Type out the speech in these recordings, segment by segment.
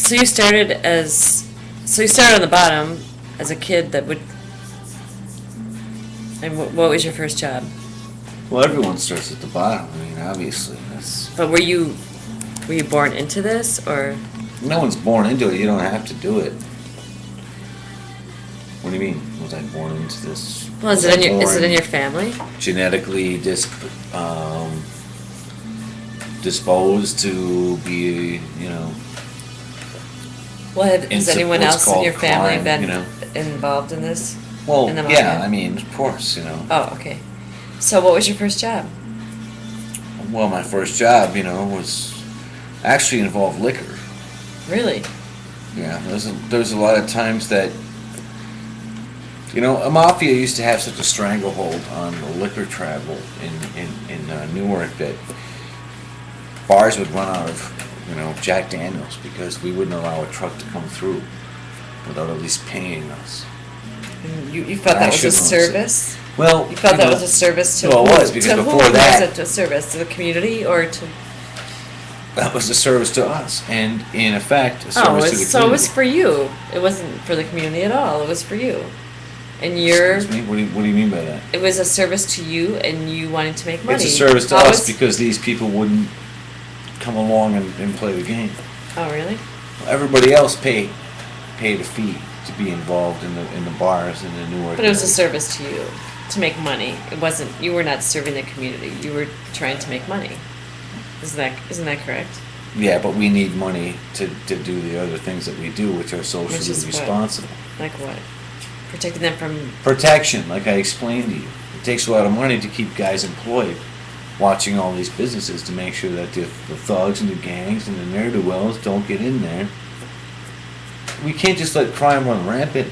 So you started on the bottom as a kid that would. And what was your first job? Well, everyone starts at the bottom. I mean, obviously, that's. But were you born into this, or? No one's born into it. You don't have to do it. What do you mean? Was I born into this? Well, is it in your family? Genetically disposed to be, Well, has anyone else in your family crime, been involved in this? Well, in the yeah, mafia? I mean, of course, Oh, okay. So what was your first job? Well, my first job, was actually involved liquor. Really? Yeah, there's a lot of times that, a mafia used to have such a stranglehold on the liquor travel in Newark that bars would run out of, Jack Daniels because we wouldn't allow a truck to come through without at least paying us. You felt that was a service? Well, you felt that was a service to well, it was, because before that, was it a service to the community or to? That was a service to us, and in effect, a service to the community. So it was for you. It wasn't for the community at all. It was for you, and you're. Excuse me. What do you mean by that? It was a service to you, and you wanted to make money. It's a service to us because these people wouldn't come along and play the game. Oh, really? Everybody else paid a fee to be involved in the bars in the Newark. But it was a service to you to make money. It wasn't. You were not serving the community. You were trying to make money. Isn't that correct? Yeah, but we need money to do the other things that we do, which are socially responsible. Like what? Protecting them from. Protection, like I explained to you. It takes a lot of money to keep guys employed, watching all these businesses to make sure that the thugs and the gangs and the ne'er-do-wells don't get in there. We can't just let crime run rampant.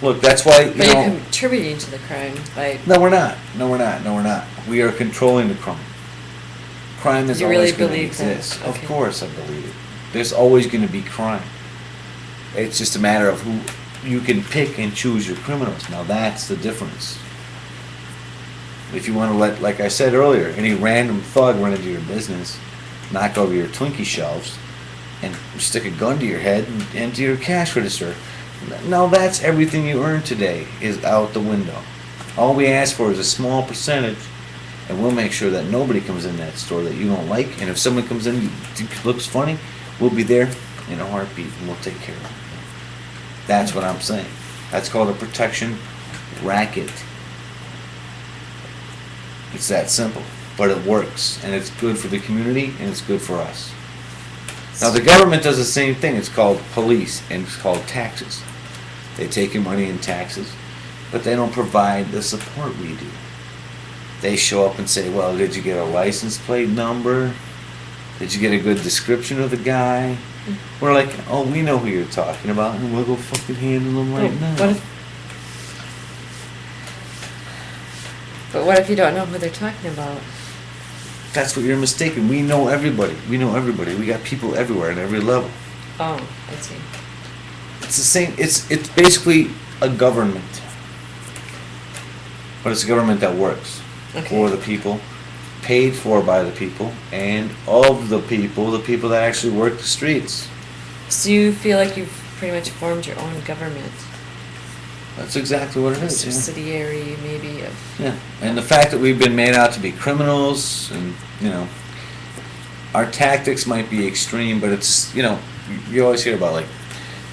Look, that's why, But you're contributing to the crime by. No, we're not. We are controlling the crime. Crime is always going to exist. Okay. Of course I believe it. There's always going to be crime. It's just a matter of who you can pick and choose your criminals. Now that's the difference. If you want to let, like I said earlier, any random thug run into your business, knock over your Twinkie shelves, and stick a gun to your head and empty your cash register. Now that's everything you earn today is out the window. All we ask for is a small percentage, and we'll make sure that nobody comes in that store that you don't like. And if someone comes in and looks funny, we'll be there in a heartbeat and we'll take care of it. That's what I'm saying. That's called a protection racket. It's that simple, but it works, and it's good for the community, and it's good for us. Now the government does the same thing. It's called police, and it's called taxes. They take your money in taxes, but they don't provide the support we do. They show up and say, well, did you get a license plate number? Did you get a good description of the guy? We're like, oh, we know who you're talking about, and we'll go fucking handle them right now. But what if you don't know who they're talking about? That's what you're mistaken. We know everybody. We got people everywhere at every level. Oh, I see. It's the same. It's basically a government, but it's a government that works for the people, paid for by the people, and of the people that actually work the streets. So you feel like you've pretty much formed your own government? That's exactly what it is. Subsidiary, maybe. Yeah, and the fact that we've been made out to be criminals, and our tactics might be extreme, but it's you always hear about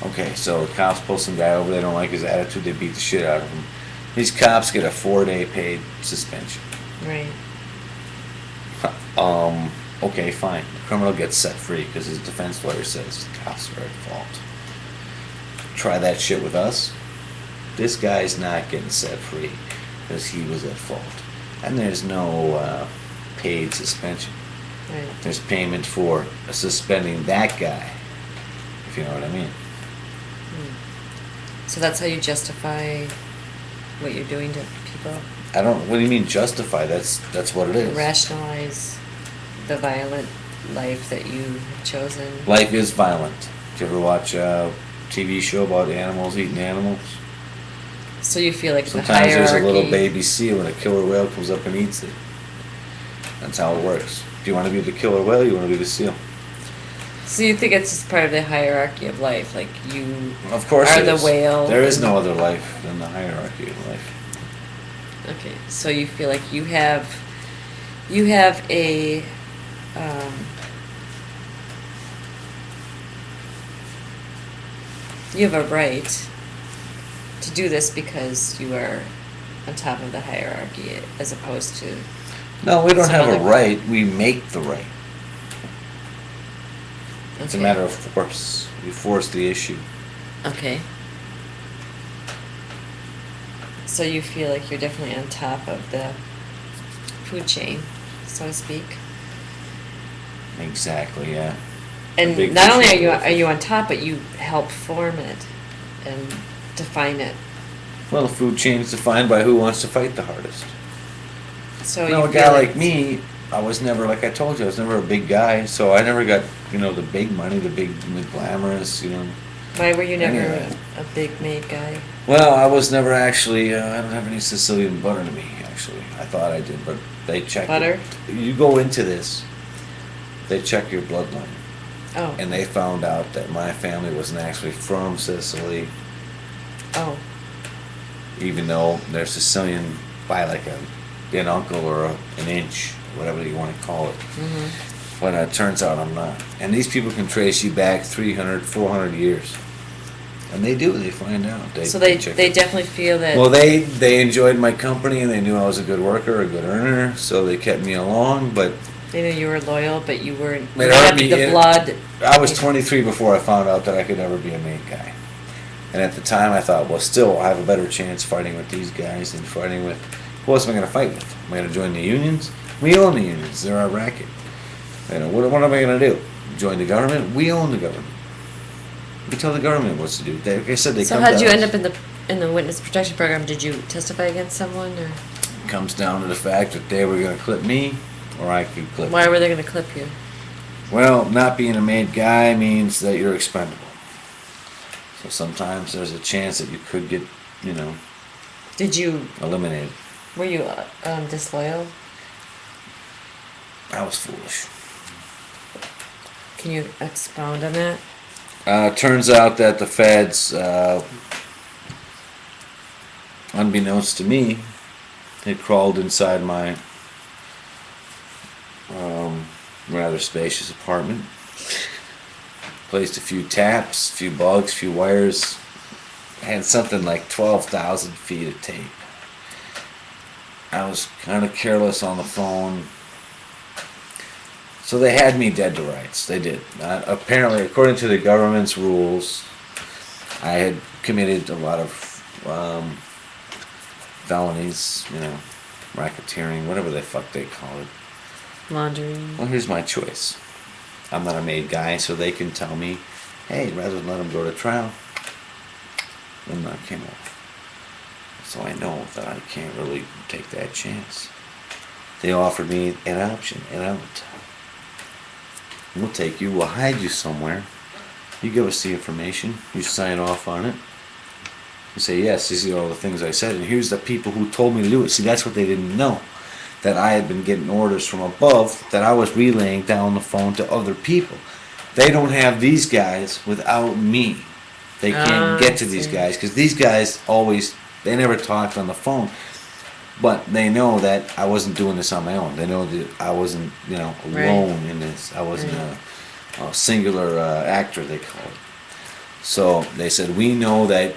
okay, so the cops pull some guy over, they don't like his attitude, they beat the shit out of him. These cops get a 4-day paid suspension. Right. Okay, fine. The criminal gets set free because his defense lawyer says the cops are at fault. Try that shit with us. This guy's not getting set free because he was at fault. And there's no paid suspension. Right. There's payment for suspending that guy, if you know what I mean. So that's how you justify what you're doing to people? What do you mean justify? That's what it is. Rationalize the violent life that you have chosen. Life is violent. Did you ever watch a TV show about animals eating animals? So you feel like sometimes there's a little baby seal and a killer whale comes up and eats it. That's how it works. Do you want to be the killer whale or you want to be the seal? So you think it's just part of the hierarchy of life, like you Of course are it the is. whale. There is and- no other life than the hierarchy of life. Okay, so you feel like you have a, um, you have a right to do this because you are on top of the hierarchy as opposed to, No, we don't Some have a other- right, we make the right. It's a Okay. matter of force. We force the issue. Okay. So you feel like you're definitely on top of the food chain, so to speak. Exactly, yeah. And big not only fish are is you on top, but you help form it and define it. Well, the food chain is defined by who wants to fight the hardest. So Now, you a guy feel like me, I was never, like I told you, I was never a big guy, so I never got, the big money, the glamorous, why were you never Anyway. a big made guy? Well, I was never actually, I don't have any Sicilian butter to me, actually. I thought I did, but they check Butter? You go into this, they check your bloodline. Oh. And they found out that my family wasn't actually from Sicily, Oh. even though they're Sicilian by like an uncle or an inch, whatever you want to call it. Mm-hmm. But it turns out I'm not. And these people can trace you back 300, 400 years. And they do, they find out. So they check it. definitely feel that. Well, they enjoyed my company and they knew I was a good worker, a good earner, so they kept me along, but They knew you were loyal, but you weren't. It You didn't hurt have me. the blood. I was 23 before I found out that I could never be a main guy. And at the time I thought, well, still, I have a better chance fighting with these guys than fighting with... Who else am I going to fight with? Am I going to join the unions? We own the unions. They're our racket. What am I going to do? Join the government? We own the government. We tell the government what to do. Like I said, they So come how did to you us. end up in the witness protection program? Did you testify against someone, or It comes down to the fact that they were going to clip me, or I could clip why them. were they going to clip you? Well, not being a made guy means that you're expendable. So sometimes there's a chance that you could get, Did you? eliminated. Were you disloyal? I was foolish. Can you expound on that? Turns out that the feds, unbeknownst to me, had crawled inside my rather spacious apartment, placed a few taps, a few bugs, a few wires, had something like 12,000 feet of tape. I was kind of careless on the phone. So they had me dead to rights. They did. Apparently, according to the government's rules, I had committed a lot of felonies, racketeering, whatever the fuck they call it. Laundering. Well, here's my choice. I'm not a made guy, so they can tell me, hey, rather than let him go to trial, then knock him off. So I know that I can't really take that chance. They offered me an option, an out. We'll take you, we'll hide you somewhere. You give us the information, you sign off on it. You say, yes, these are all the things I said, and here's the people who told me to do it. See, that's what they didn't know. That I had been getting orders from above, that I was relaying down the phone to other people. They don't have these guys without me. They can't get to these see. guys, because these guys always, they never talked on the phone. But they know that I wasn't doing this on my own. They know that I wasn't, alone in this. I wasn't a singular actor, they call it. So they said, we know that,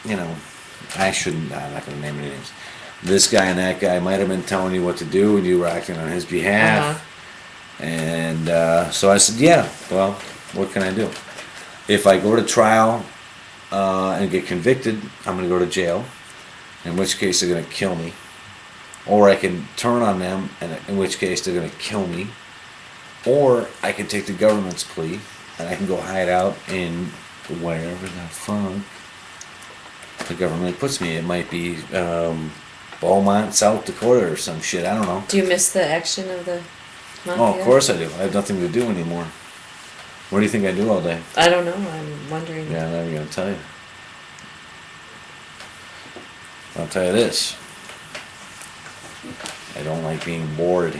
I'm not going to name any names. This guy and that guy might have been telling you what to do, and you were acting on his behalf. And so I said, yeah, well, what can I do? If I go to trial and get convicted, I'm going to go to jail, in which case they're going to kill me. Or I can turn on them, and in which case they're going to kill me. Or I can take the government's plea, and I can go hide out in wherever the fuck the government puts me. It might be Beaumont, South Dakota, or some shit. I don't know. Do you miss the action of the mafia? Oh, of course I do. I have nothing to do anymore. What do you think I do all day? I don't know. I'm wondering. Yeah, I'm never going to tell you. I'll tell you this. I don't like being bored.